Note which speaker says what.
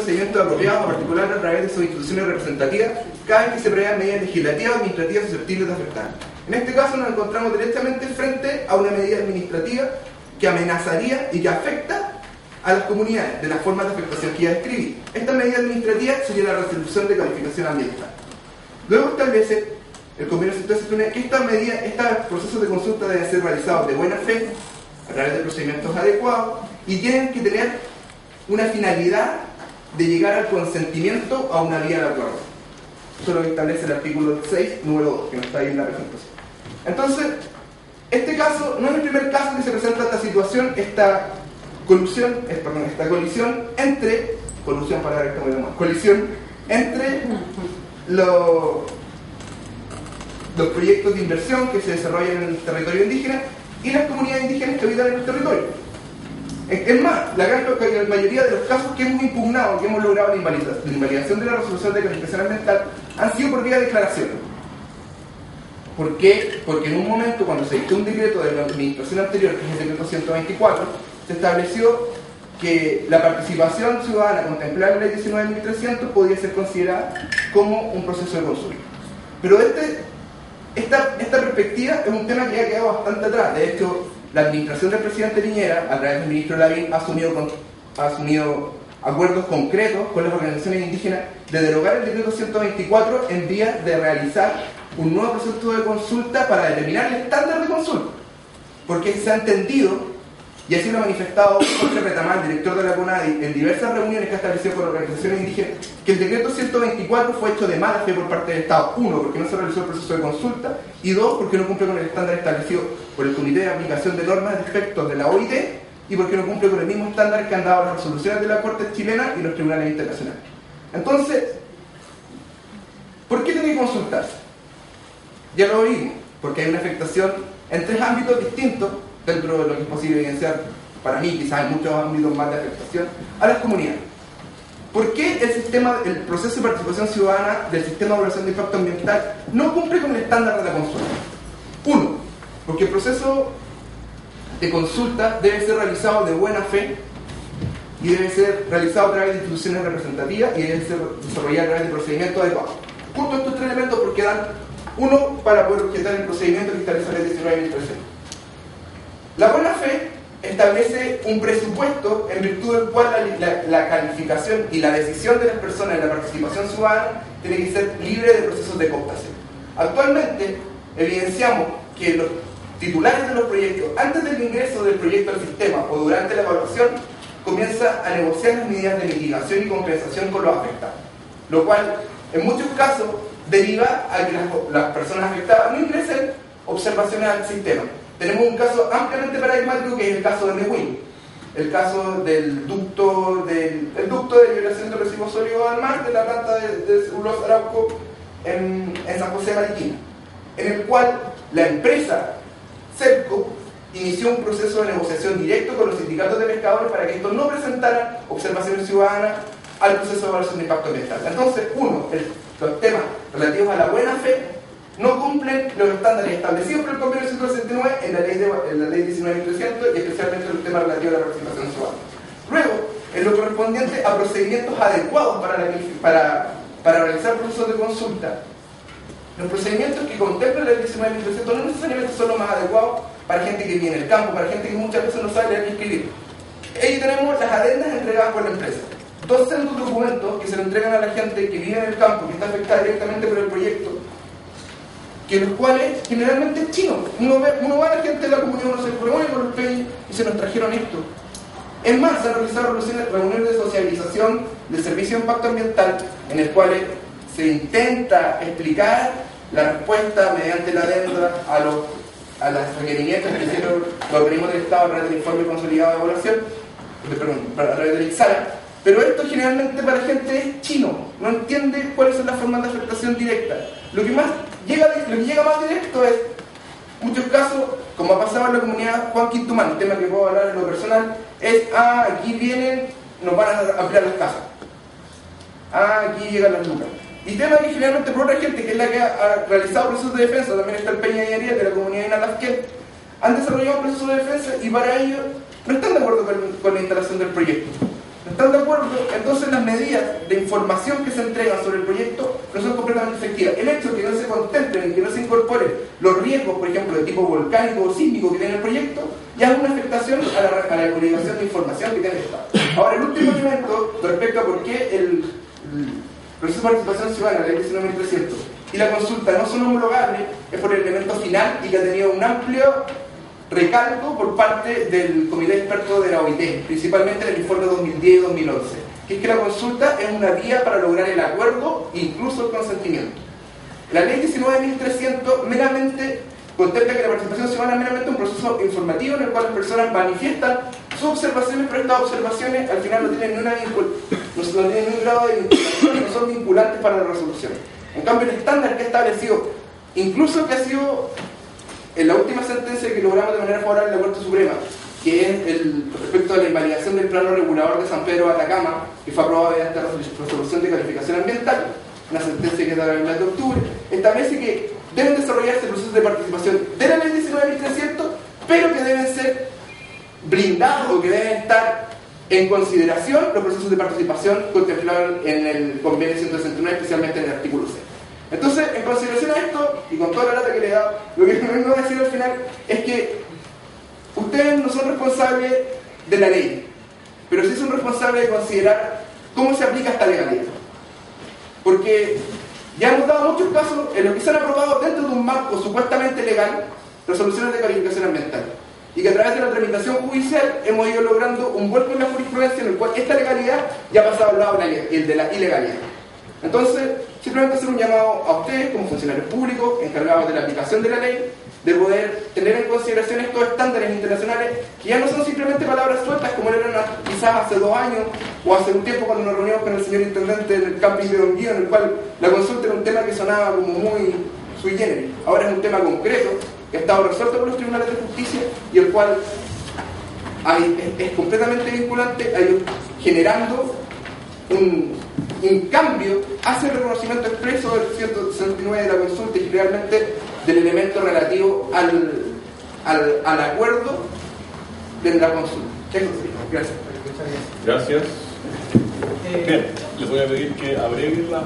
Speaker 1: procedimientos apropiados, en particular a través de sus instituciones representativas, cada vez que se prevean medidas legislativas o administrativas susceptibles de afectar. En este caso nos encontramos directamente frente a una medida administrativa que amenazaría y que afecta a las comunidades de las formas de afectación que ya describí. Esta medida administrativa sería la resolución de calificación ambiental. Luego establece el convenio sectorial que estos procesos de consulta deben ser realizados de buena fe, a través de procedimientos adecuados, y tienen que tener una finalidad de llegar al consentimiento a una vía de acuerdo. Eso es lo que establece el artículo 6, número 2, que no está ahí en la presentación. Entonces, este caso no es el primer caso que se presenta esta situación, esta colisión entre los proyectos de inversión que se desarrollan en el territorio indígena y las comunidades indígenas que habitan en el territorio. Es más, la mayoría de los casos que hemos impugnado, que hemos logrado la invalidación de la resolución de calificación ambiental, han sido por vía de declaración. ¿Por qué? Porque en un momento, cuando se dictó un decreto de la administración anterior, que es el decreto 124, se estableció que la participación ciudadana contemplada en la ley 19.300 podía ser considerada como un proceso de consulta. Pero esta perspectiva es un tema que ha quedado bastante atrás. De hecho, la administración del presidente Piñera, a través del ministro Lavín, ha asumido acuerdos concretos con las organizaciones indígenas de derogar el decreto 124 en vías de realizar un nuevo proceso de consulta para determinar el estándar de consulta. Porque se ha entendido, y así lo ha manifestado Jorge Retamal, director de la CONADI, en diversas reuniones que ha establecido con organizaciones indígenas, que el decreto 124 fue hecho de mala fe por parte del Estado. 1, porque no se realizó el proceso de consulta, y 2, porque no cumple con el estándar establecido por el Comité de Aplicación de Normas de Efectos de la OIT, y porque no cumple con el mismo estándar que han dado las resoluciones de la Corte chilena y los tribunales internacionales. Entonces, ¿por qué tiene que consultarse? Ya lo vimos, porque hay una afectación en 3 ámbitos distintos, dentro de lo que es posible evidenciar, para mí quizás hay muchos ámbitos más de afectación, a las comunidades. ¿Por qué el proceso de participación ciudadana del sistema de evaluación de impacto ambiental no cumple con el estándar de la consulta? 1, porque el proceso de consulta debe ser realizado de buena fe y debe ser realizado a través de instituciones representativas y debe ser desarrollado a través de procedimientos adecuados. Junto a estos 3 elementos porque dan 1 para poder objetar el procedimiento que establece la ley 19.300. La buena fe establece un presupuesto en virtud del cual la calificación y la decisión de las personas en la participación ciudadana tiene que ser libre de procesos de cooptación. Actualmente evidenciamos que los titulares de los proyectos, antes del ingreso del proyecto al sistema o durante la evaluación, comienza a negociar las medidas de mitigación y compensación con los afectados, lo cual en muchos casos deriva a que las personas afectadas no ingresen observaciones al sistema. Tenemos un caso ampliamente paradigmático que es el caso de Nehuín, el caso del ducto de liberación de residuos sólidos al mar de la planta de celulosa Arauco en San José de Mariquina, en el cual la empresa CEPCO inició un proceso de negociación directo con los sindicatos de pescadores para que estos no presentaran observaciones ciudadanas al proceso de evaluación de impacto ambiental. Entonces, los temas relativos a la buena fe no cumplen los estándares establecidos por el convenio 169 en la ley 19.300 y especialmente los temas relativos a la participación ciudadana. Luego, en lo correspondiente a procedimientos adecuados para realizar procesos de consulta, los procedimientos que contempla la ley 19.300 no necesariamente son los más adecuados para gente que vive en el campo, para gente que muchas veces no sabe leer ni escribir. Ahí tenemos las adendas entregadas por la empresa. 2 sendos documentos que se le entregan a la gente que vive en el campo, que está afectada directamente por el proyecto, que los cuales generalmente es chino. Uno va a la gente de la comunidad, uno se reúne con los PEI y se nos trajeron esto. Es más, se han realizado reuniones de socialización del servicio de impacto ambiental, en el cual se intenta explicar la respuesta mediante la adenda a los requerimientos que hicieron los organismos del Estado a través del informe consolidado de evaluación, a través del IXARA. Pero esto generalmente para gente es chino, no entiende cuáles son las formas de afectación directa. Lo que llega más directo es, en muchos casos, como ha pasado en la comunidad Juan Quintumán, un tema que puedo hablar en lo personal, es, aquí vienen, nos van a ampliar las casas. Aquí llegan las lucas. Y tema que generalmente por otra gente, que es la que ha realizado procesos de defensa, también está el Peña y Ariel de la comunidad de Inalafquén, han desarrollado un proceso de defensa y para ello no están de acuerdo con la instalación del proyecto. están de acuerdo, entonces las medidas de información que se entregan sobre el proyecto no son completamente efectivas. El hecho de que no se contemplen y que no se incorporen los riesgos, por ejemplo, de tipo volcánico o sísmico que tiene el proyecto, ya es una afectación a la obligación de información que tiene el Estado. Ahora, el último elemento respecto a por qué el proceso de participación ciudadana, la ley 19.300, y la consulta no son homologables, es por el elemento final y que ha tenido un amplio recalco por parte del comité experto de la OIT, principalmente en el informe 2010 y 2011, que es que la consulta es una vía para lograr el acuerdo e incluso el consentimiento. La ley 19.300 meramente contempla que la participación ciudadana es meramente un proceso informativo en el cual las personas manifiestan sus observaciones, pero estas observaciones al final no tienen ningún grado de vinculación, no son vinculantes para la resolución. En cambio, el estándar que ha establecido, incluso que ha sido en la última sentencia que logramos de manera favorable en la Corte Suprema, que es respecto a la invalidación del plano regulador de San Pedro de Atacama, que fue aprobado mediante resolución de calificación ambiental, una sentencia que es de el mes de octubre, establece que deben desarrollarse procesos de participación de la ley 19.300, pero que deben ser blindados o que deben estar en consideración los procesos de participación contemplados en el convenio 169, especialmente en el artículo 6. Entonces, en consideración a esto, y con toda la lata que le he dado, lo que me vengo a decir al final es que ustedes no son responsables de la ley, pero sí son responsables de considerar cómo se aplica esta legalidad. Porque ya hemos dado muchos casos en los que se han aprobado dentro de un marco supuestamente legal resoluciones de calificación ambiental, y que a través de la tramitación judicial hemos ido logrando un vuelco en la jurisprudencia en el cual esta legalidad ya ha pasado al lado de la ilegalidad. Entonces, simplemente hacer un llamado a ustedes como funcionarios públicos encargados de la aplicación de la ley, de poder tener en consideración estos estándares internacionales que ya no son simplemente palabras sueltas como eran quizás hace 2 años o hace un tiempo cuando nos reunimos con el señor intendente del campus de Don Guío, en el cual la consulta era un tema que sonaba como muy sui generis. Ahora es un tema concreto que ha estado resuelto por los tribunales de justicia y el cual es completamente vinculante, generando un cambio hacia el reconocimiento expreso del 169 de la consulta y realmente del elemento relativo al acuerdo de la consulta. Eso sí, gracias.
Speaker 2: Gracias. Bien, les voy a pedir que abreven la